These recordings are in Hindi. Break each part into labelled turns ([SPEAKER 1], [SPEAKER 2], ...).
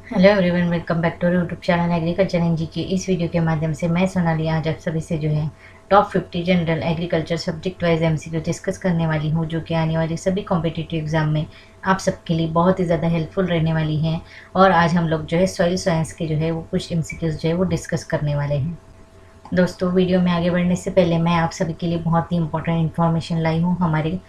[SPEAKER 1] Hello everyone, welcome back to YouTube channel agriculture and GK. इस वीडियो के माध्यम से मैं सोनाली आज आप सभी से जो है top 50 general agriculture subject wise MCQ discuss करने वाली हूँ, जो कि आने वाले सभी कॉम्पिटिटिव एग्जाम में आप सबके लिए बहुत ही ज़्यादा हेल्पफुल रहने वाली हैं। और आज हम लोग जो है सॉइल साइंस के जो है वो कुछ एमसीक्यूज जो है वो डिस्कस करने वाले हैं। दोस्तों, वीडियो में आगे बढ़ने से पहले मैं आप सभी के लिए बहुत ही इंपॉर्टेंट इन्फॉर्मेशन लाई हूँ हमारे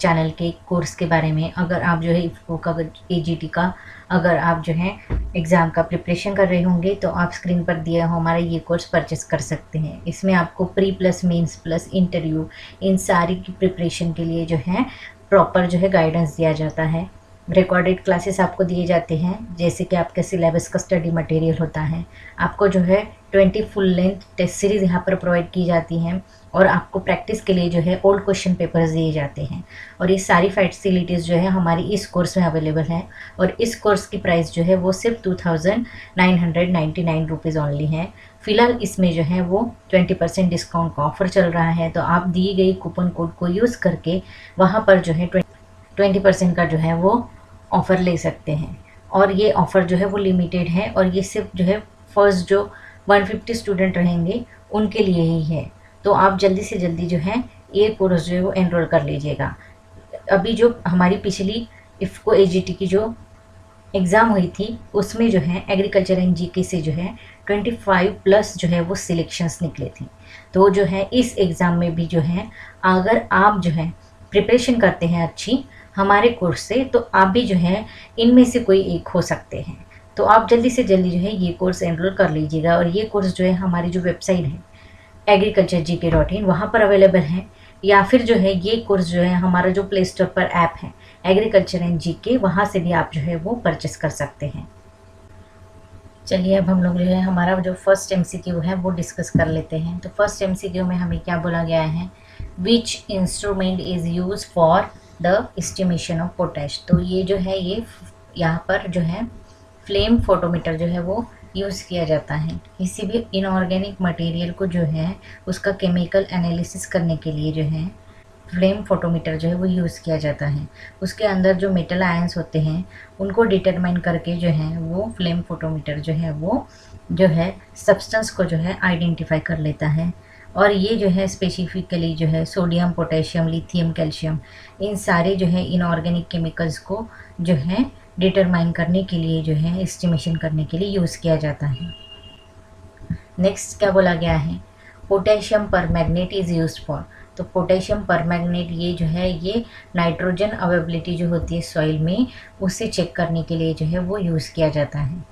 [SPEAKER 1] चैनल के कोर्स के बारे में। अगर आप जो है इफ्को का एजीटी का अगर आप जो है एग्ज़ाम का प्रिपरेशन कर रहे होंगे तो आप स्क्रीन पर दिया हो हमारा ये कोर्स परचेस कर सकते हैं। इसमें आपको pre plus mains plus interview इन सारी की प्रिपरेशन के लिए जो है प्रॉपर जो है गाइडेंस दिया जाता है। रिकॉर्डेड क्लासेस आपको दिए जाते हैं, जैसे कि आपके सिलेबस का स्टडी मटेरियल होता है। आपको जो है 20 फुल लेंथ टेस्ट सीरीज़ यहाँ पर प्रोवाइड की जाती हैं और आपको प्रैक्टिस के लिए जो है ओल्ड क्वेश्चन पेपर्स दिए जाते हैं। और ये सारी फैसिलिटीज़ जो है हमारी इस कोर्स में अवेलेबल है। और इस कोर्स की प्राइस जो है वो सिर्फ 2999 रुपीज़ ओनली है। फिलहाल इसमें जो है वो 20% डिस्काउंट का ऑफर चल रहा है, तो आप दी गई कूपन कोड को यूज़ करके वहाँ पर जो है 20% का जो है वो ऑफ़र ले सकते हैं। और ये ऑफ़र जो है वो लिमिटेड है और ये सिर्फ जो है फर्स्ट जो 150 स्टूडेंट रहेंगे उनके लिए ही है। तो आप जल्दी से जल्दी जो है ये कोर्स जो है वो एनरोल कर लीजिएगा। अभी जो हमारी पिछली इफ्को एजीटी की जो एग्ज़ाम हुई थी उसमें जो है एग्रीकल्चर एंड जीके से जो है 25 प्लस जो है वो सिलेक्शंस निकले थे। तो जो है इस एग्ज़ाम में भी जो है अगर आप जो है प्रिपरेशन करते हैं अच्छी हमारे कोर्स से, तो आप भी जो है इनमें से कोई एक हो सकते हैं। तो आप जल्दी से जल्दी जो है ये कोर्स एनरोल कर लीजिएगा। और ये कोर्स जो है हमारी जो वेबसाइट है agriculturegk.in वहाँ पर अवेलेबल है, या फिर जो है ये कोर्स जो है हमारा जो प्ले स्टोर पर ऐप है एग्रीकल्चर एंड जीके, वहाँ से भी आप जो है वो परचेस कर सकते हैं। चलिए अब हम लोग जो है हमारा जो फर्स्ट एमसीक्यू है वो डिस्कस कर लेते हैं। तो फर्स्ट एमसीक्यू में हमें क्या बोला गया है, which instrument is use for the estimation of potash. तो ये जो है ये यहाँ पर जो है फ्लेम फोटोमीटर जो है वो यूज़ किया जाता है। किसी भी इनऑर्गेनिक मटेरियल को जो है उसका केमिकल एनालिसिस करने के लिए जो है फ्लेम फोटोमीटर जो है वो यूज़ किया जाता है। उसके अंदर जो मेटल आयंस होते हैं उनको डिटरमाइन करके जो है वो फ्लेम फोटोमीटर जो है वो जो है सब्सटेंस को जो है आइडेंटिफाई कर लेता है। और ये जो है स्पेसिफिकली जो है सोडियम, पोटेशियम, लिथियम, कैल्शियम, इन सारे जो है इनऑर्गेनिक केमिकल्स को जो है डिटरमाइन करने के लिए जो है एस्टिमेशन करने के लिए यूज़ किया जाता है। नेक्स्ट क्या बोला गया है, potassium permanganate is used for. तो पोटेशियम परमैंगनेट ये जो है ये नाइट्रोजन अवेलेबिलिटी जो होती है सॉइल में उसे चेक करने के लिए जो है वो यूज़ किया जाता है।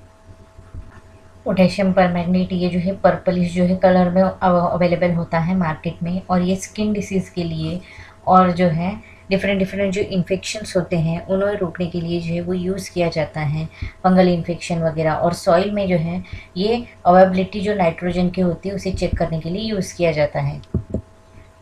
[SPEAKER 1] पोटेशियम परमैंगनेट ये जो है पर्पलिश जो है कलर में अवेलेबल होता है मार्केट में, और ये स्किन डिसीज़ के लिए और जो है डिफरेंट जो इन्फेक्शंस होते हैं उन्हें रोकने के लिए जो है वो यूज़ किया जाता है, फंगल इन्फेक्शन वगैरह। और सॉइल में जो है ये अवेलेबिलिटी जो नाइट्रोजन की होती है उसे चेक करने के लिए यूज़ किया जाता है।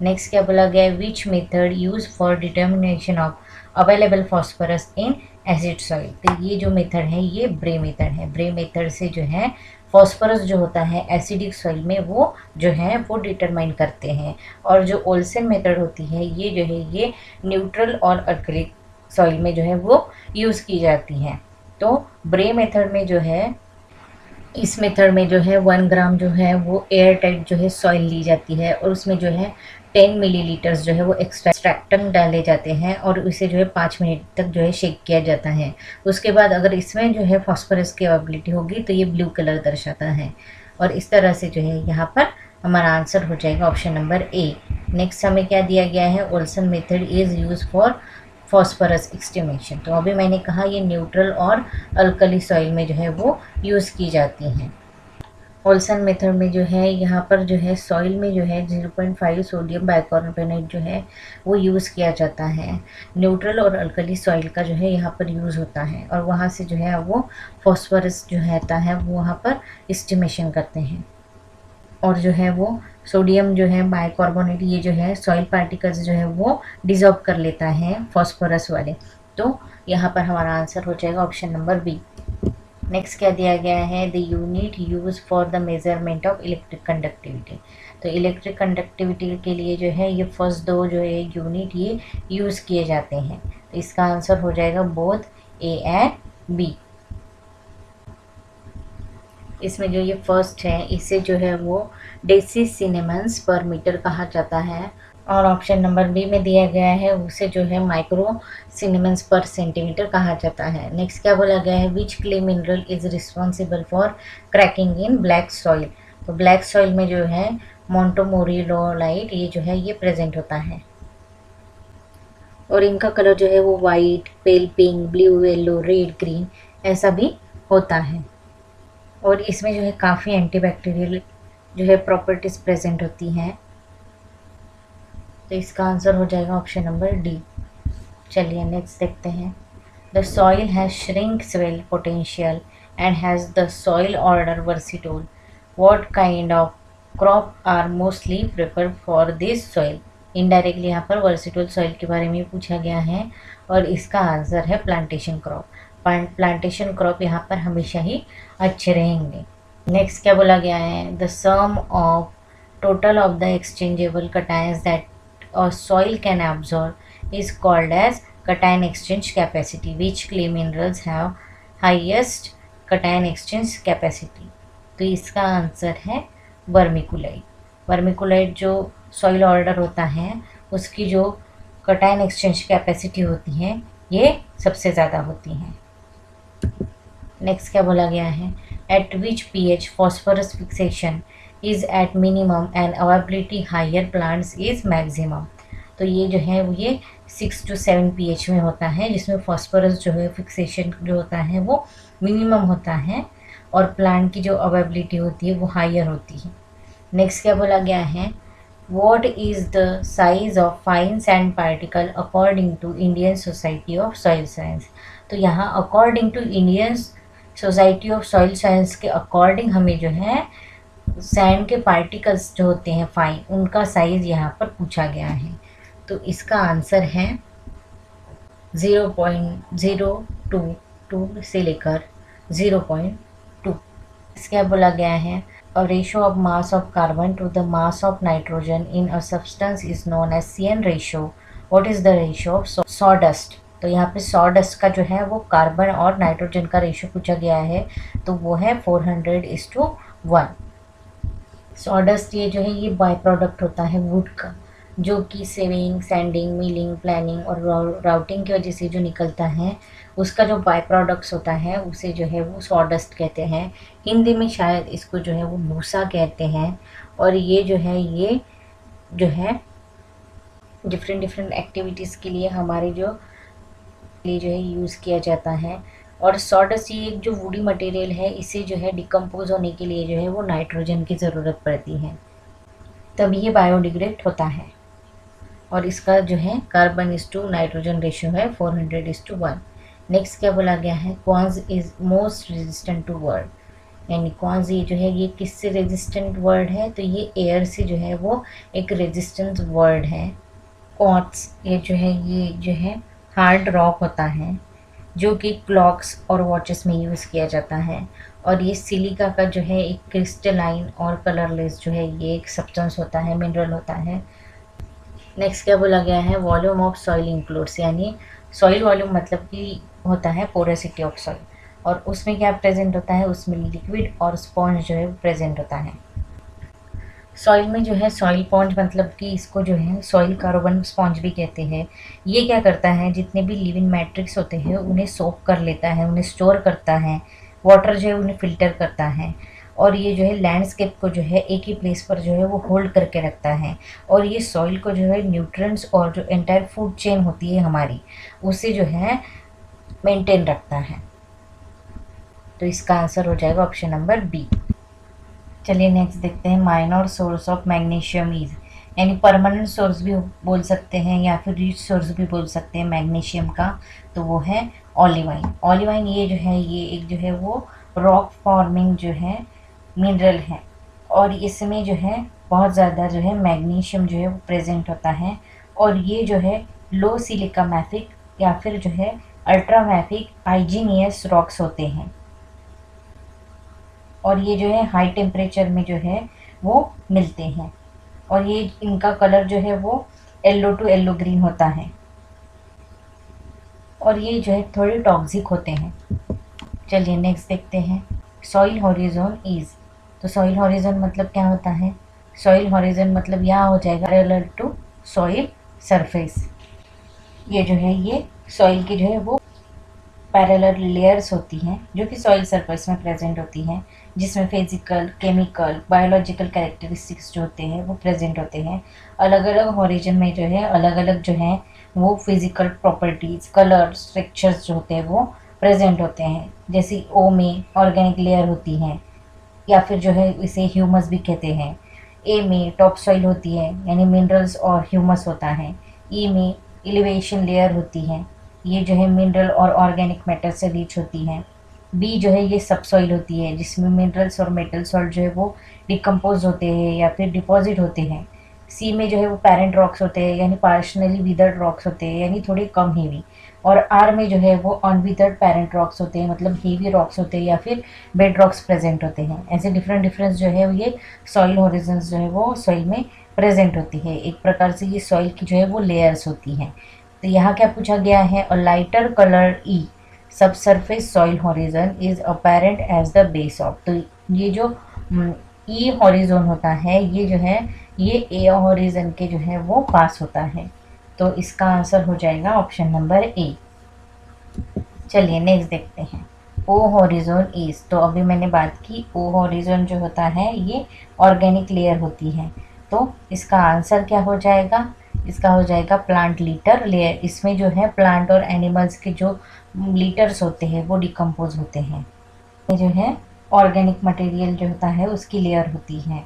[SPEAKER 1] नेक्स्ट क्या बोला गया है, which method use for determination of available phosphorus in acid soil. तो ये जो मेथड है ये ब्रे मेथड है। ब्रे मेथड से जो है फॉस्फोरस जो होता है एसिडिक सॉइल में वो जो है वो डिटरमाइन करते हैं। और जो ओल्सन मेथड होती है ये जो है ये न्यूट्रल और अल्कली सॉइल में जो है वो यूज़ की जाती है। तो ब्रे मेथड में जो है इस मेथड में जो है 1 ग्राम जो है वो एयर टाइट जो है सॉइल ली जाती है और उसमें जो है 10 मिलीलीटर्स जो है वो एक्सट्रैक्टेंट डाले जाते हैं और उसे जो है 5 मिनट तक जो है शेक किया जाता है। उसके बाद अगर इसमें जो है फॉस्फोरस की अवेलेबिलिटी होगी तो ये ब्लू कलर दर्शाता है। और इस तरह से जो है यहाँ पर हमारा आंसर हो जाएगा ऑप्शन नंबर ए। नेक्स्ट हमें क्या दिया गया है, Olsen method is use for phosphorus estimation. तो अभी मैंने कहा ये न्यूट्रल और अल्कली सॉइल में जो है वो यूज़ की जाती हैं। ओल्सन मेथड में जो है यहाँ पर जो है सॉइल में जो है 0.5 सोडियम बाइकार्बोनेट जो है वो यूज़ किया जाता है। न्यूट्रल और अल्कली सॉइल का जो है यहाँ पर यूज़ होता है और वहाँ से जो है वो फॉस्फोरस जो रहता है वो वहाँ पर एस्टिमेशन करते हैं। और जो है वो सोडियम जो है बाइकार्बोनेट ये जो है सॉइल पार्टिकल्स जो है वो डिजॉल्व कर लेता है फॉस्फोरस वाले। तो यहाँ पर हमारा आंसर हो जाएगा ऑप्शन नंबर बी। नेक्स्ट क्या दिया गया है, the unit use for the measurement of electric conductivity. तो इलेक्ट्रिक कंडक्टिविटी के लिए जो है ये फर्स्ट दो जो है यूनिट ये यूज़ किए जाते हैं। तो इसका आंसर हो जाएगा बोथ ए एंड बी। इसमें जो ये फर्स्ट है इसे जो है वो डेसी सिनेमन्स पर मीटर कहा जाता है, और ऑप्शन नंबर बी में दिया गया है उसे जो है माइक्रो सिनेमन्स पर सेंटीमीटर कहा जाता है। नेक्स्ट क्या बोला गया है, which clay mineral is responsible for cracking in black soil. तो ब्लैक सॉइल में जो है मोंटोमोरिलोलाइट ये जो है ये प्रेजेंट होता है, और इनका कलर जो है वो वाइट, पेल pink, blue, yellow, red, green ऐसा भी होता है, और इसमें जो है काफ़ी एंटीबैक्टीरियल जो है प्रॉपर्टीज़ प्रेजेंट होती हैं। तो इसका आंसर हो जाएगा ऑप्शन नंबर डी। चलिए नेक्स्ट देखते हैं। The soil has shrink swell potential and has the soil order vertisol. What kind of crop are mostly preferred for this soil. Indirectly यहाँ पर वर्सिटोल सॉइल के बारे में पूछा गया है, और इसका आंसर है प्लांटेशन क्रॉप। प्लांटेशन क्रॉप यहाँ पर हमेशा ही अच्छे रहेंगे। नेक्स्ट क्या बोला गया है, the sum of total of the exchangeable cations that a soil can absorb is called as cation exchange capacity. Which clay minerals have highest cation exchange capacity? तो इसका आंसर है वर्मिकुलाइट। वर्मिकुलाइट जो सॉइल ऑर्डर होता है उसकी जो कटायन एक्सचेंज कैपेसिटी होती है ये सबसे ज़्यादा होती है। नेक्स्ट क्या बोला गया है, at which pH phosphorus fixation is at minimum and availability higher plants is maximum. तो ये जो है वो ये 6 to 7 pH में होता है, जिसमें फॉस्फोरस जो है फिक्सेशन जो होता है वो मिनिमम होता है, और प्लांट की जो अवेबिलिटी होती है वो हायर होती है। नेक्स्ट क्या बोला गया है, what is the size of fine sand particle according to Indian Society of Soil Science. तो यहाँ according to Indian Society of Soil Science के अकॉर्डिंग हमें जो है सैंड के पार्टिकल्स जो होते हैं फाइन उनका साइज़ यहाँ पर पूछा गया है। तो इसका आंसर है 0.022 से लेकर 0.2। इसका बोला गया है, a ratio of mass of carbon to the mass of nitrogen in a substance is known as CN ratio. What is the ratio of sawdust. तो यहाँ पे सॉडस्ट का जो है वो कार्बन और नाइट्रोजन का रेशो पूछा गया है, तो वो है 400:1। सॉडस्ट ये जो है ये बाय प्रोडक्ट होता है वुड का, जो कि सेविंग, सैंडिंग, मिलिंग, प्लानिंग और राउटिंग की वजह से जो निकलता है उसका जो बाय प्रोडक्ट्स होता है उसे जो है वो सॉडस्ट कहते हैं। हिंदी में शायद इसको जो है वो भूसा कहते हैं, और ये जो है डिफरेंट एक्टिविटीज़ के लिए हमारे जो है यूज़ किया जाता है। और सॉडस्ट ये एक जो वुडी मटेरियल है, इसे जो है डिकम्पोज होने के लिए जो है वो नाइट्रोजन की ज़रूरत पड़ती है, तभी ये बायोडिग्रेड होता है, और इसका जो है कार्बन/टू नाइट्रोजन रेशियो है 400:1। नेक्स्ट क्या बोला गया है, quartz is most resistant to word. यानी क्वार्ट्ज ये जो है ये किससे रेजिस्टेंट वर्ड है, तो ये एयर से जो है वो एक रेजिस्टेंट वर्ड है। क्वार्ट्ज ये जो है हार्ड रॉक होता है, जो कि क्लॉक्स और वॉचेस में यूज़ किया जाता है, और ये सिलिका का जो है एक क्रिस्टलाइन और कलरलेस जो है ये एक सब्सटेंस होता है, मिनरल होता है। नेक्स्ट क्या बोला गया है, वॉल्यूम ऑफ सॉइल इंक्लूड्स, यानी सॉइल वॉल्यूम मतलब कि होता है पोरोसिटी ऑफ सॉइल, और उसमें क्या प्रेजेंट होता है, उसमें लिक्विड और स्पॉन्ज जो है प्रेजेंट होता है। सॉइल में जो है सॉइल स्पॉन्ज मतलब कि इसको जो है सॉइल कार्बन स्पॉन्ज भी कहते हैं। ये क्या करता है, जितने भी लिविंग मैट्रिक्स होते हैं उन्हें सोक कर लेता है, उन्हें स्टोर करता है, वाटर जो है उन्हें फिल्टर करता है, और ये जो है लैंडस्केप को जो है एक ही प्लेस पर जो है वो होल्ड करके रखता है, और ये सॉइल को जो है न्यूट्रिएंट्स और जो एंटायर फूड चेन होती है हमारी उसे जो है मेंटेन रखता है। तो इसका आंसर हो जाएगा ऑप्शन नंबर बी। चलिए नेक्स्ट देखते हैं, minor source of magnesium is, यानी परमानेंट सोर्स भी बोल सकते हैं या फिर रिच सोर्स भी बोल सकते हैं मैग्नीशियम का, तो वो है ऑलिवाइन। ऑलिवाइन ये जो है ये एक जो है वो रॉक फॉर्मिंग जो है मिनरल है, और इसमें जो है बहुत ज़्यादा जो है मैग्नीशियम जो है वो प्रेजेंट होता है, और ये जो है लो सिलिका मैफिक या फिर जो है अल्ट्रा मैफिक आइजीनियस रॉक्स होते हैं, और ये जो है हाई टेम्परेचर में जो है वो मिलते हैं, और ये इनका कलर जो है वो येलो टू येलो ग्रीन होता है, और ये जो है थोड़े टॉक्सिक होते हैं। चलिए नेक्स्ट देखते हैं, सॉइल हॉरिजॉन इज, तो सॉइल हॉरिजॉन मतलब क्या होता है? सॉइल हॉरिजॉन मतलब यहाँ हो जाएगा पैरेलल टू सॉइल सरफेस। ये जो है ये सॉइल की जो है वो पैरेलल लेयर्स होती हैं जो कि सॉइल सरफेस में प्रेजेंट होती हैं, जिसमें फिजिकल, केमिकल, बायोलॉजिकल कैरेक्टरिस्टिक्स जो होते हैं वो प्रेजेंट होते हैं। अलग अलग हॉरिजन में जो है अलग अलग जो है वो फिजिकल प्रॉपर्टीज, कलर्स, स्ट्रक्चर्स जो होते हैं वो प्रेजेंट होते हैं। जैसे ओ में ऑर्गेनिक लेयर होती है या फिर जो है इसे ह्यूमस भी कहते हैं। ए में टॉप सॉइल होती है यानी मिनरल्स और ह्यूमस होता है। ई में एलिवेशन लेयर होती है, ये जो है मिनरल और ऑर्गेनिक मैटर से रिच होती है। बी जो है ये सब सॉइल होती है जिसमें मिनरल्स और मेटल सॉल्ट जो है वो डिकम्पोज होते हैं या फिर डिपॉजिट होते हैं। सी में जो है वो पैरेंट रॉक्स होते हैं यानी पार्शनली विदर्ड रॉक्स होते हैं यानी थोड़े कम हेवी। और आर में जो है वो अनविदर्ड पैरेंट रॉक्स होते हैं मतलब हेवी रॉक्स होते हैं या फिर बेड रॉक्स प्रेजेंट होते हैं। ऐसे डिफरेंट डिफरेंस जो है ये सॉइल हॉरिजन्स जो है वो सॉइल में प्रेजेंट होती है। एक प्रकार से ये सॉइल की जो है वो लेयर्स होती हैं। तो यहाँ क्या पूछा गया है? A lighter colour E subsurface soil horizon is apparent as the base of, तो ये जो ई हॉरिजन होता है ये जो है ये ए हॉरिजन के जो है वो पास होता है। तो इसका आंसर हो जाएगा ऑप्शन नंबर ए। चलिए नेक्स्ट देखते हैं। ओ हॉरिजॉन इज, तो अभी मैंने बात की ओ हॉरिजॉन जो होता है ये ऑर्गेनिक लेयर होती है। तो इसका आंसर क्या हो जाएगा? इसका हो जाएगा प्लांट लीटर लेयर। इसमें जो है प्लांट और एनिमल्स के जो लीटर्स होते हैं वो डिकम्पोज होते हैं। ये जो है ऑर्गेनिक मटेरियल जो होता है उसकी लेयर होती है।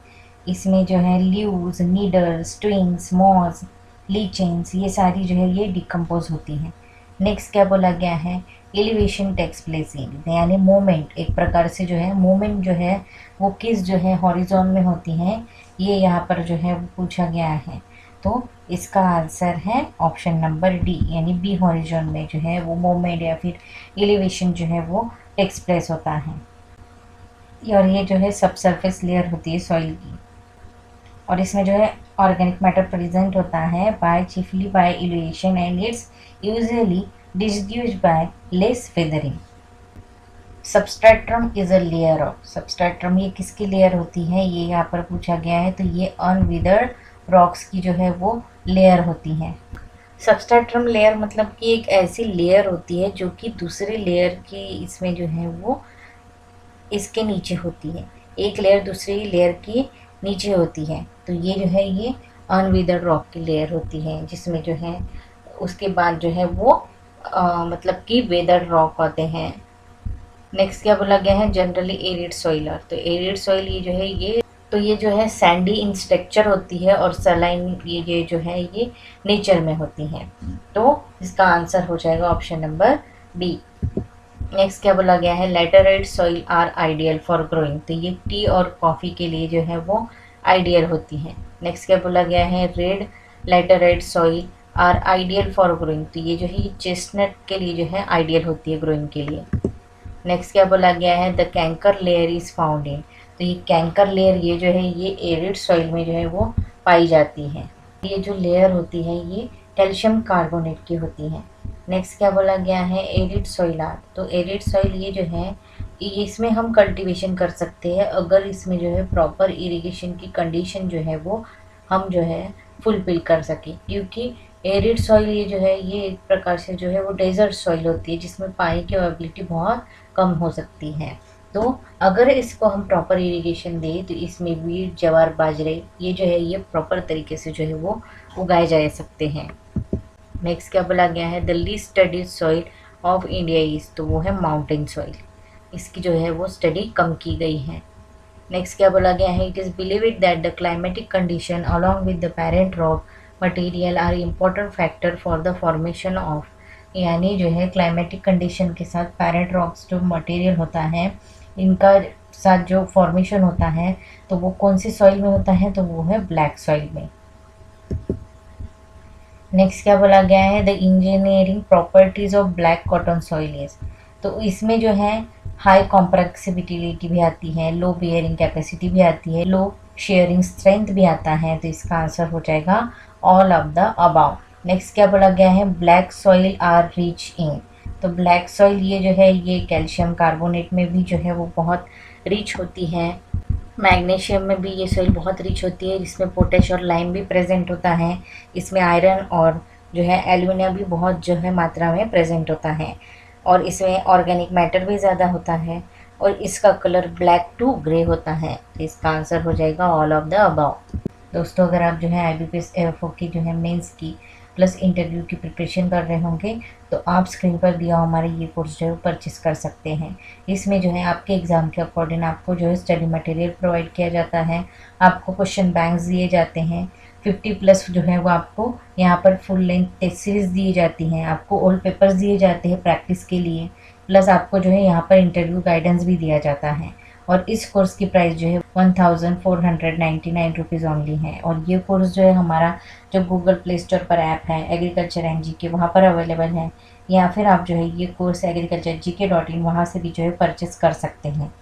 [SPEAKER 1] इसमें जो है लीव्स, नीडल्स, ट्विंग्स, मॉस, लीचेंस ये सारी जो है ये डिकम्पोज होती हैं। नेक्स्ट क्या बोला गया है? एलिवेशन टेक्स प्लेस इन, यानी मोमेंट, एक प्रकार से जो है मोमेंट जो है वो किस जो है हॉरिजॉन में होती है, ये यहाँ पर जो है वो पूछा गया है। तो इसका आंसर है ऑप्शन नंबर डी यानी बी हॉरिजॉन में जो है वो मोमेंट या फिर एलिवेशन जो है वो टेक्स प्लेस होता है। और ये जो है सब सरफेस लेयर होती है सॉइल की, और इसमें जो है ऑर्गेनिक मैटर प्रेजेंट होता है by chiefly by elevation and it's usually distinguished by less weathering. Substratum is a layer of, substratum ये किसकी लेयर होती है ये यहाँ पर पूछा गया है। तो ये अनविदर्ड रॉक्स की जो है वो लेयर होती है। सबस्ट्रेटम लेयर मतलब कि एक ऐसी लेयर होती है जो कि दूसरे लेयर की इसमें जो है वो इसके नीचे होती है, एक लेयर दूसरी लेयर की नीचे होती है। तो ये जो है ये अनविदर्ड रॉक की लेयर होती है जिसमें जो है उसके बाद जो है वो मतलब कि वेदर्ड रॉक होते हैं। नेक्स्ट क्या बोला गया है? जनरली एरिड सॉइलर, तो एरिड सॉइल ये जो है ये जो है सैंडी इन स्ट्रक्चर होती है और सलाइन ये जो है ये नेचर में होती है। तो इसका आंसर हो जाएगा ऑप्शन नंबर बी। नेक्स्ट क्या बोला गया है? Laterite soil are ideal for growing, तो ये टी और कॉफ़ी के लिए जो है वो आइडियल होती है। नेक्स्ट क्या बोला गया है? Red laterite soil are ideal for growing, तो ये जो है ये चेस्टनट के लिए जो है आइडियल होती है ग्रोइंग के लिए। नेक्स्ट क्या बोला गया है? The canker layer is found in, तो ये कैंकर लेयर ये जो है ये एरिड सॉइल में जो है वो पाई जाती है। ये जो लेयर होती है ये कैल्शियम कार्बोनेट की होती है। नेक्स्ट क्या बोला गया है? एरिड सॉइल आर, तो एरिड सॉइल ये जो है इसमें हम कल्टीवेशन कर सकते हैं अगर इसमें जो है प्रॉपर इरिगेशन की कंडीशन जो है वो हम जो है फुलफिल कर सके, क्योंकि एरिड सॉइल ये जो है ये एक प्रकार से जो है वो डेजर्ट सॉइल होती है जिसमें पानी की अवेलेबिलिटी बहुत कम हो सकती है। तो अगर इसको हम प्रॉपर इरिगेशन दें तो इसमें वीट, ज्वार, बाजरे ये जो है ये प्रॉपर तरीके से जो है वो उगाए जा सकते हैं। नेक्स्ट क्या बोला गया है? The least studied soil of India is, तो वो है माउंटेन सॉइल, इसकी जो है वो स्टडी कम की गई है। नेक्स्ट क्या बोला गया है? It is believed that the climatic condition along with the parent rock material are important factor for the formation of, यानी जो है क्लाइमेटिक कंडीशन के साथ पैरेंट रॉक्स जो मटेरियल होता है इनका साथ जो फॉर्मेशन होता है तो वो कौन सी सॉइल में होता है? तो वो है ब्लैक सॉइल में। नेक्स्ट क्या बोला गया है? The engineering properties of black cotton soil is, तो इसमें जो है हाई कॉम्प्रेक्सिबिलिटी भी आती है, लो बियरिंग कैपेसिटी भी आती है, लो शेयरिंग स्ट्रेंथ भी आता है। तो इसका आंसर हो जाएगा all of the above. Next क्या बोला गया है? Black soil are rich in, तो ब्लैक सॉइल ये जो है ये कैल्शियम कार्बोनेट में भी जो है वो बहुत रिच होती है। मैग्नीशियम में भी ये सॉइल बहुत रिच होती है, जिसमें पोटेश और लाइम भी प्रेजेंट होता है। इसमें आयरन और जो है एल्यूमिनियम भी बहुत जो है मात्रा में प्रेजेंट होता है, और इसमें ऑर्गेनिक मैटर भी ज़्यादा होता है, और इसका कलर ब्लैक टू ग्रे होता है। तो इसका आंसर हो जाएगा ऑल ऑफ द अबव। दोस्तों, अगर आप जो है IBPS AFO की जो है मेंस की प्लस इंटरव्यू की प्रिपरेशन कर रहे होंगे तो आप स्क्रीन पर दिया हमारे ये कोर्स जो है परचेस कर सकते हैं। इसमें जो है आपके एग्ज़ाम के अकॉर्डिंग आपको जो है स्टडी मटेरियल प्रोवाइड किया जाता है, आपको क्वेश्चन बैंक्स दिए जाते हैं, 50+ जो है वो आपको यहाँ पर फुल लेंथ टेस्ट सीरीज दी जाती हैं, आपको ओल्ड पेपर्स दिए जाते हैं प्रैक्टिस के लिए, प्लस आपको जो है यहाँ पर इंटरव्यू गाइडेंस भी दिया जाता है। और इस कोर्स की प्राइस जो है 1499 रुपीज़ ओनली है। और ये कोर्स जो है हमारा जो गूगल प्ले स्टोर पर ऐप है एग्रीकल्चर एंड जीके वहाँ पर अवेलेबल है, या फिर आप जो है ये कोर्स agriculture.gk.in वहाँ से भी जो है परचेस कर सकते हैं।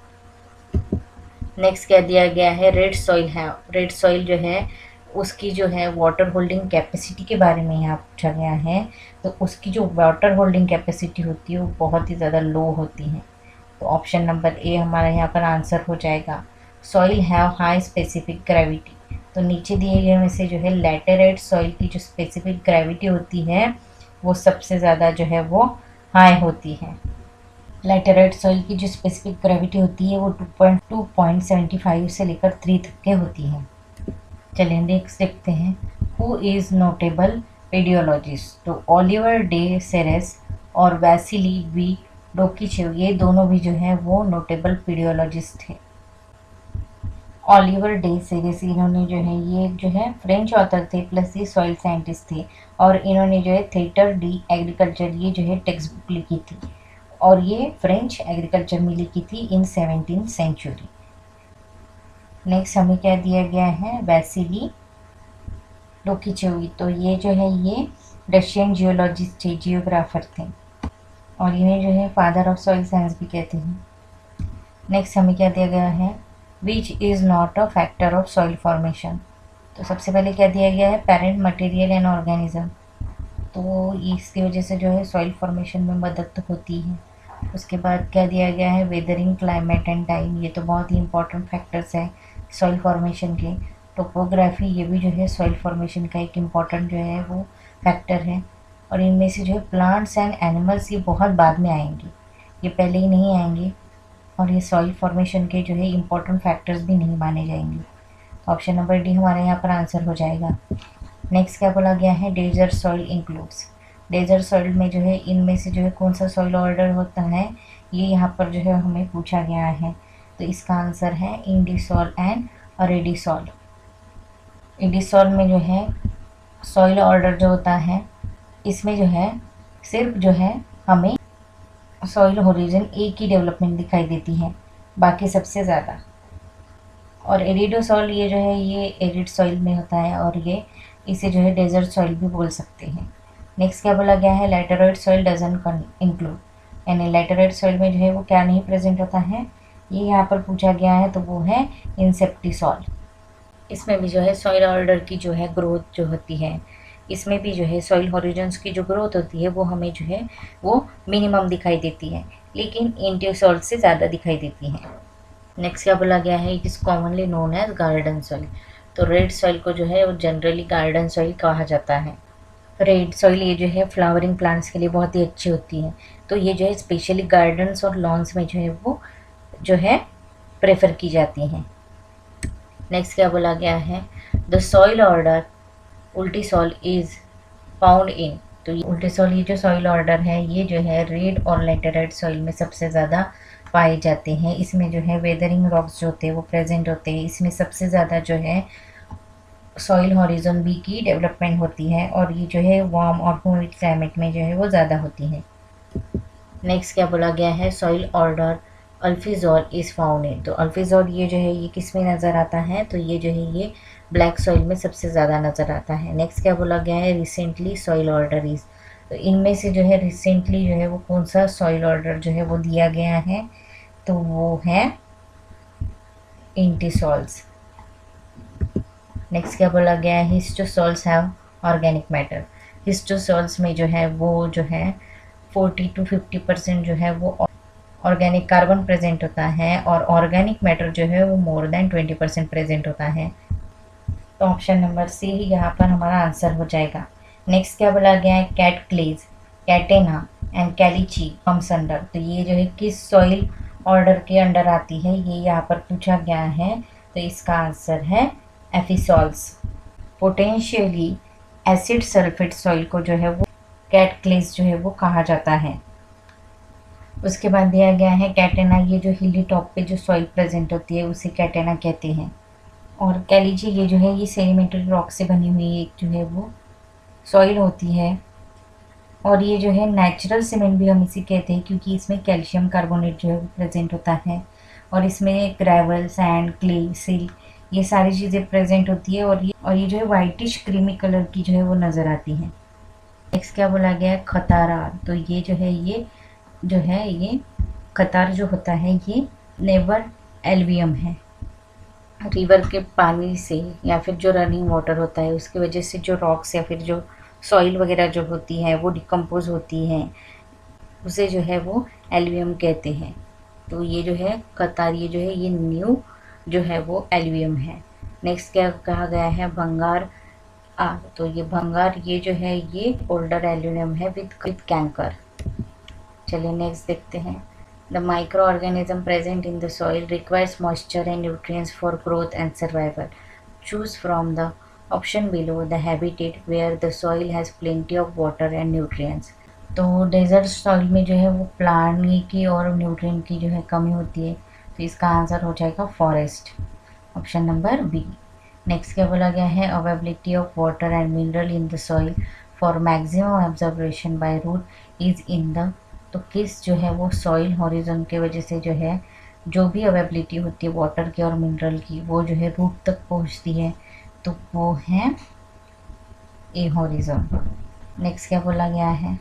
[SPEAKER 1] नेक्स्ट क्या दिया गया है, रेड सॉइल है। रेड सॉइल जो है उसकी जो है वाटर होल्डिंग कैपेसिटी के बारे में यहाँ पूछा गया है। तो उसकी जो वाटर होल्डिंग कैपेसिटी होती है वो बहुत ही ज़्यादा लो होती है। तो ऑप्शन नंबर ए हमारा यहाँ पर आंसर हो जाएगा। Soil have high specific gravity. तो नीचे दिए गए में से जो है लैटेराइट सॉइल की जो स्पेसिफिक ग्रेविटी होती है वो सबसे ज़्यादा जो है वो हाई होती है। लैटेराइट सॉइल की जो स्पेसिफिक ग्रेविटी होती है वो 2.75 से लेकर 3 तक के होती है। चलिए नेक्स्ट देखते हैं, हु इज़ नोटेबल पेडियोलॉजिस्ट। तो ओलिवर डे सेरेस और वैसिली वी डोकिचेव ये दोनों भी जो है वो नोटेबल पेडियोलॉजिस्ट थे। ओलिवर डे सेरेस इन्होंने जो है ये जो है फ्रेंच ऑथर थे प्लस ये सॉइल साइंटिस्ट थे, और इन्होंने जो है थेटर डी एग्रीकल्चर ये जो है टेक्स्ट बुक लिखी थी, और ये फ्रेंच एग्रीकल्चर में लिखी थी इन 17th सेंचुरी। नेक्स्ट हमें क्या दिया गया है, वैसिली डोकिचेवी। तो ये जो है ये रशियन जियोलॉजिस्ट थे, जियोग्राफर थे, और इन्हें जो है फादर ऑफ सॉइल साइंस भी कहते हैं। नेक्स्ट हमें क्या दिया गया है, which is not a factor of soil formation. तो सबसे पहले क्या दिया गया है, पेरेंट मटेरियल एंड ऑर्गेनिज्म। तो इसकी वजह से जो है सॉइल फॉर्मेशन में मदद तो होती है। उसके बाद क्या दिया गया है, वेदरिंग, क्लाइमेट एंड टाइम। ये तो बहुत ही इंपॉर्टेंट फैक्टर्स हैं सॉइल फॉर्मेशन के। टोपोग्राफी ये भी जो है सॉइल फॉर्मेशन का एक इम्पॉर्टेंट जो है वो फैक्टर है। और इनमें से जो है प्लांट्स एंड एनिमल्स ये बहुत बाद में आएंगे, ये पहले ही नहीं आएंगे, और ये सॉइल फॉर्मेशन के जो है इम्पॉर्टेंट फैक्टर्स भी नहीं माने जाएंगे। ऑप्शन नंबर डी हमारे यहाँ पर आंसर हो जाएगा। नेक्स्ट क्या बोला गया है, desert soil includes. Desert soil में जो है इनमें से जो है कौन सा सॉइल ऑर्डर होता है, ये यहाँ पर जो है हमें पूछा गया है। तो इसका आंसर है इंडिसॉल एंड रेडिसॉल। इंडिसॉल में जो है सॉइल ऑर्डर जो होता है इसमें जो है सिर्फ जो है हमें सॉइल होरिजन एक ही डेवलपमेंट दिखाई देती है, बाकी सबसे ज़्यादा। और एरिडोसॉइल ये जो है ये एरिड सॉइल में होता है, और ये इसे जो है डेजर्ट सॉइल भी बोल सकते हैं। नेक्स्ट क्या बोला गया है, लैटेराइट सॉइल डजंट इंक्लूड, यानी लैटेराइट सॉइल में जो है वो क्या नहीं प्रेजेंट होता है, ये यहाँ पर पूछा गया है। तो वो है इंसेप्टिसॉल। इसमें भी जो है सॉइल ऑर्डर की जो है ग्रोथ जो होती है, इसमें भी जो है सॉइल होरिजन्स की जो ग्रोथ होती है वो हमें जो है वो मिनिमम दिखाई देती है, लेकिन इंडिसॉल से ज़्यादा दिखाई देती है। नेक्स्ट क्या बोला गया है, it is commonly known as garden soil. तो रेड सॉइल को जो है वो जनरली गार्डन सॉइल कहा जाता है। रेड सॉइल ये जो है फ्लावरिंग प्लांट्स के लिए बहुत ही अच्छी होती है, तो ये जो है स्पेशली गार्डन्स और लॉन्स में जो है वो जो है प्रेफर की जाती हैं। नेक्स्ट क्या बोला गया है, the soil order ultisol is found in. तो ये उल्टीसॉल ये जो सॉइल ऑर्डर है ये जो है रेड और लैटेराइट सॉइल में सबसे ज़्यादा पाए जाते हैं। इसमें जो है वेदरिंग रॉक्स जो होते हैं वो प्रेजेंट होते हैं। इसमें सबसे ज़्यादा जो है सॉइल हॉरिजॉन बी की डेवलपमेंट होती है, और ये जो है वार्म और ह्यूमिड क्लाइमेट में जो है वो ज़्यादा होती है। नेक्स्ट क्या बोला गया है, soil order alfisol is found in. तो अल्फिजॉल ये जो है ये किस में नज़र आता है, तो ये जो है ये ब्लैक सॉइल में सबसे ज़्यादा नज़र आता है। नेक्स्ट क्या बोला गया है, रिसेंटली सॉइल ऑर्डर इज़। तो इनमें से जो है रिसेंटली जो है वो कौन सा सॉइल ऑर्डर जो है वो दिया गया है, तो वो है इंटिसॉल्स। नेक्स्ट क्या बोला गया है, हिस्टोसॉल्स हैव ऑर्गेनिक मैटर। हिस्टोसॉल्स में जो है वो जो है 40 to 50% जो है वो ऑर्गेनिक कार्बन प्रेजेंट होता है और ऑर्गेनिक मैटर जो है वो मोर देन 20% प्रेजेंट होता है। तो ऑप्शन नंबर सी ही यहाँ पर हमारा आंसर हो जाएगा। नेक्स्ट क्या बोला गया है, कैट क्लेज, कैटेना एंड कैलिची कम्स अंडर। तो ये जो है किस सॉइल ऑर्डर के अंडर आती है, ये यहाँ पर पूछा गया है। तो इसका आंसर है एफिसॉल्स। पोटेंशियली एसिड सल्फेट सॉइल को जो है वो कैट क्लेज जो है वो कहा जाता है। उसके बाद दिया गया है कैटेना, ये जो हिली टॉप पे जो सॉइल प्रेजेंट होती है उसे कैटेना कहते हैं। और कैलिची ये जो है ये सेडिमेंट्री रॉक से बनी हुई एक जो है वो सॉइल होती है। और ये जो है नेचुरल सीमेंट भी हम इसे कहते हैं क्योंकि इसमें कैल्शियम कार्बोनेट जो है वो प्रेजेंट होता है। और इसमें ग्रेवल, सैंड, क्ले, सिल्क ये सारी चीज़ें प्रेजेंट होती है। और ये जो है वाइटिश क्रीमी कलर की जो है वो नज़र आती है। नेक्स्ट क्या बोला गया है, खतारा। तो ये जो है ये खतार जो होता है ये नेवर एल्वियम है। रिवर के पानी से या फिर जो रनिंग वाटर होता है उसकी वजह से जो रॉक्स या फिर जो सॉइल वगैरह जो होती है वो डिकम्पोज होती है, उसे जो है वो एल्वियम कहते हैं। तो ये जो है कतार, ये जो है ये न्यू जो है वो एल्वियम है। नेक्स्ट क्या कहा गया है, भंगार आर। तो ये भंगार ये जो है ये ओल्डर एल्यूमिनियम है विद कैंकर। चलिए नेक्स्ट देखते हैं। The microorganism present in the soil requires moisture and nutrients for growth and survival. Choose from the option below the habitat where the soil has plenty of water and nutrients. तो डेजर्ट सॉइल में जो है वो पानी की और न्यूट्रिएंट की जो है कमी होती है, तो इसका आंसर हो जाएगा forest, option number B. Next क्या बोला गया है, availability of water and mineral in the soil for maximum observation by root is in the. तो किस जो है वो सॉइल हॉरिजन के वजह से जो है जो भी अवेलेबिलिटी होती है वाटर की और मिनरल की वो जो है रूट तक पहुंचती है, तो वो है ए हॉरिजन। नेक्स्ट क्या बोला गया है,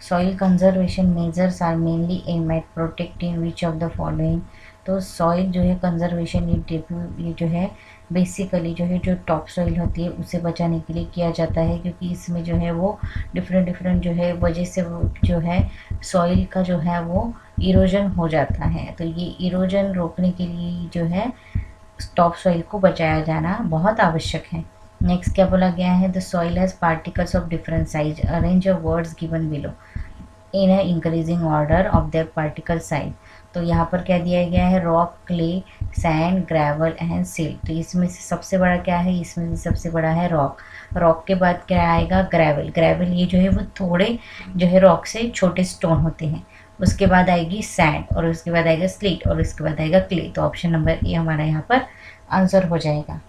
[SPEAKER 1] soil conservation measures are mainly aim at protecting which of the following. तो सॉइल जो है कंजर्वेशन ये जो है बेसिकली जो है जो टॉप सॉइल होती है उसे बचाने के लिए किया जाता है, क्योंकि इसमें जो है वो डिफरेंट जो है वजह से वो जो है सॉइल का जो है वो इरोजन हो जाता है। तो ये इरोजन रोकने के लिए जो है टॉप सॉइल को बचाया जाना बहुत आवश्यक है। नेक्स्ट क्या बोला गया है, the soil has particles of different size, arrange of words given below in a increasing order of their particle size. तो यहाँ पर क्या दिया गया है, rock, clay, sand, gravel and silt. तो इसमें से सबसे बड़ा क्या है, इसमें से सबसे बड़ा है रॉक। रॉक के बाद क्या आएगा, ग्रेवल। ग्रेवल ये जो है वो थोड़े जो है रॉक से छोटे स्टोन होते हैं। उसके बाद आएगी सैंड और उसके बाद आएगा स्लीट और उसके बाद आएगा क्ले। तो ऑप्शन नंबर ए हमारा यहाँ पर आंसर हो जाएगा।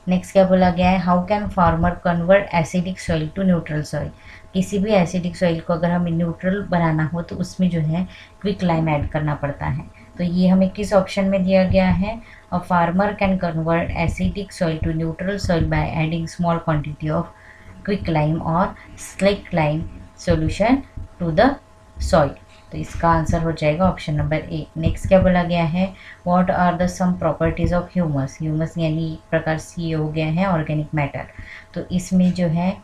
[SPEAKER 1] नेक्स्ट क्या बोला गया है, how can farmer convert acidic soil to neutral soil. किसी भी एसिडिक सॉइल को अगर हमें न्यूट्रल बनाना हो तो उसमें जो है क्विक लाइम ऐड करना पड़ता है। तो ये हमें किस ऑप्शन में दिया गया है, a farmer can convert acidic soil to neutral soil by adding small quantity of quick lime और slaked lime solution to the soil. तो इसका आंसर हो जाएगा ऑप्शन नंबर ए। नेक्स्ट क्या बोला गया है, what are the some properties of humus. Humus यानी एक प्रकार से ये हो गया है ऑर्गेनिक मैटर। तो इसमें जो है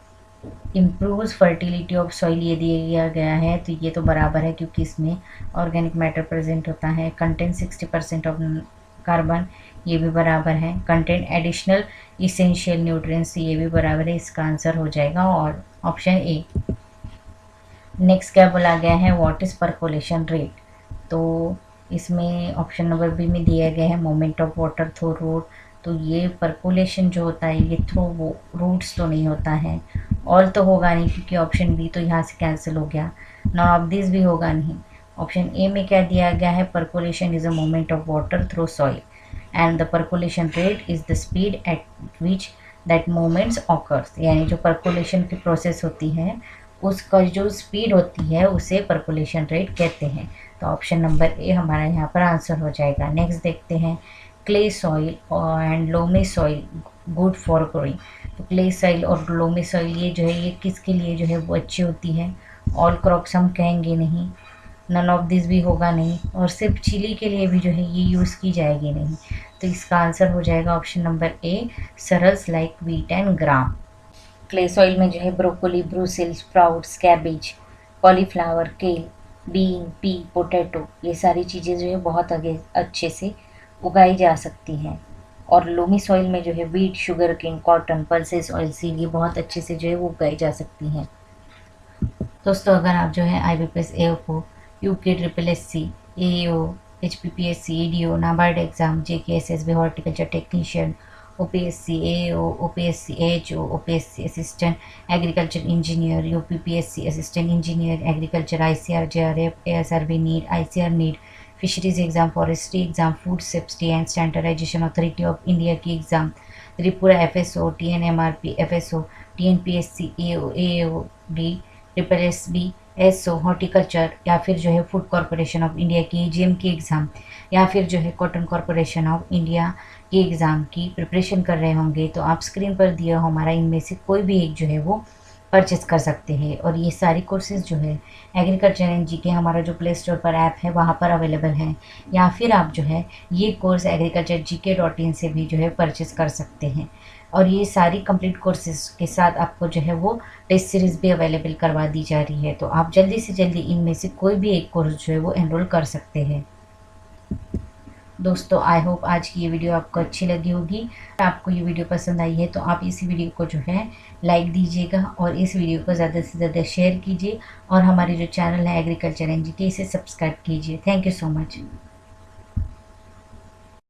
[SPEAKER 1] इम्प्रूव्स फर्टिलिटी ऑफ सॉइल ये दिया गया है, तो ये तो बराबर है क्योंकि इसमें ऑर्गेनिक मैटर प्रेजेंट होता है। कंटेंट 60% ऑफ कार्बन, ये भी बराबर है। कंटेंट एडिशनल इसेंशियल न्यूट्रिएंट्स, ये भी बराबर है। इसका आंसर हो जाएगा और ऑप्शन ए। नेक्स्ट क्या बोला गया है, व्हाट इज़ परकोलेशन रेट। तो इसमें ऑप्शन नंबर बी में दिया गया है moment of water through root. तो ये परकोलेशन जो होता है ये थ्रू वो रूट्स तो नहीं होता है, और तो होगा नहीं क्योंकि ऑप्शन बी तो यहाँ से कैंसिल हो गया, नॉन ऑफ दिस भी होगा नहीं। ऑप्शन ए में क्या दिया गया है, percolation is a moment of water through soil and the percolation rate is the speed at which that moments occurs. यानी जो परकोलेशन की प्रोसेस होती है उसका जो स्पीड होती है उसे परकोलेशन रेट कहते हैं। तो ऑप्शन नंबर ए हमारा यहाँ पर आंसर हो जाएगा। नेक्स्ट देखते हैं, clay soil and loamy soil good for growing. तो क्ले सॉइल और लोमी सॉइल ये जो है ये किसके लिए जो है वो अच्छी होती है, ऑल क्रॉप्स हम कहेंगे नहीं, नन ऑफ दिस भी होगा नहीं, और सिर्फ चिली के लिए भी जो है ये यूज़ की जाएगी नहीं। तो इसका आंसर हो जाएगा option number A, cereals like wheat and gram. Clay soil में जो है broccoli, brussels, sprouts, cabbage cauliflower, kale, bean, pea, potato, ये सारी चीज़ें जो है बहुत आगे अच्छे से उगाई जा सकती हैं। और लोमी सॉइल में जो है wheat, sugar cane, cotton, pulses, oil seed, ये बहुत अच्छे से जो है वो उगाई जा सकती हैं। दोस्तों, अगर आप जो है IBPS, AFO, UK, SSSC, AAO, HPPSC, EDO, NABARD exam, JK, SSB, horticulture technician, OPSC, AAO, OPSC, AHO, OPSC assistant agriculture engineer, UPPSC assistant engineer agriculture, ICR, JRF, ASRB NET, ICR NET, fisheries exam, forestry exam, food safety and standardisation authority of India की exam, Tripura FSO, TNMRP, FSO, TNPSC, AAOD, SSB, SO, horticulture, या फिर जो है फूड कॉरपोरेशन ऑफ इंडिया की AGM की एग्ज़ाम, या फिर जो है कॉटन कॉरपोरेशन ऑफ इंडिया की एग्ज़ाम की प्रिपरेशन कर रहे होंगे, तो आप स्क्रीन पर दिया हमारा इनमें से कोई भी एक जो है वो परचेस कर सकते हैं। और ये सारी कोर्सेज़ जो है एग्रीकल्चर एंड जीके हमारा जो प्ले स्टोर पर ऐप है वहाँ पर अवेलेबल है, या फिर आप जो है ये कोर्स agriculturegk.in से भी जो है परचेस कर सकते हैं। और ये सारी कंप्लीट कोर्सेज के साथ आपको जो है वो टेस्ट सीरीज़ भी अवेलेबल करवा दी जा रही है, तो आप जल्दी से जल्दी इनमें से कोई भी एक कोर्स जो है वो एनरोल कर सकते हैं। दोस्तों, आई होप आज की ये वीडियो आपको अच्छी लगी होगी। आपको ये वीडियो पसंद आई है तो आप इस वीडियो को जो है लाइक दीजिएगा और इस वीडियो को ज़्यादा से ज़्यादा शेयर कीजिए, और हमारे जो चैनल है एग्रीकल्चर एंड जीके, इसे सब्सक्राइब कीजिए। Thank you so much.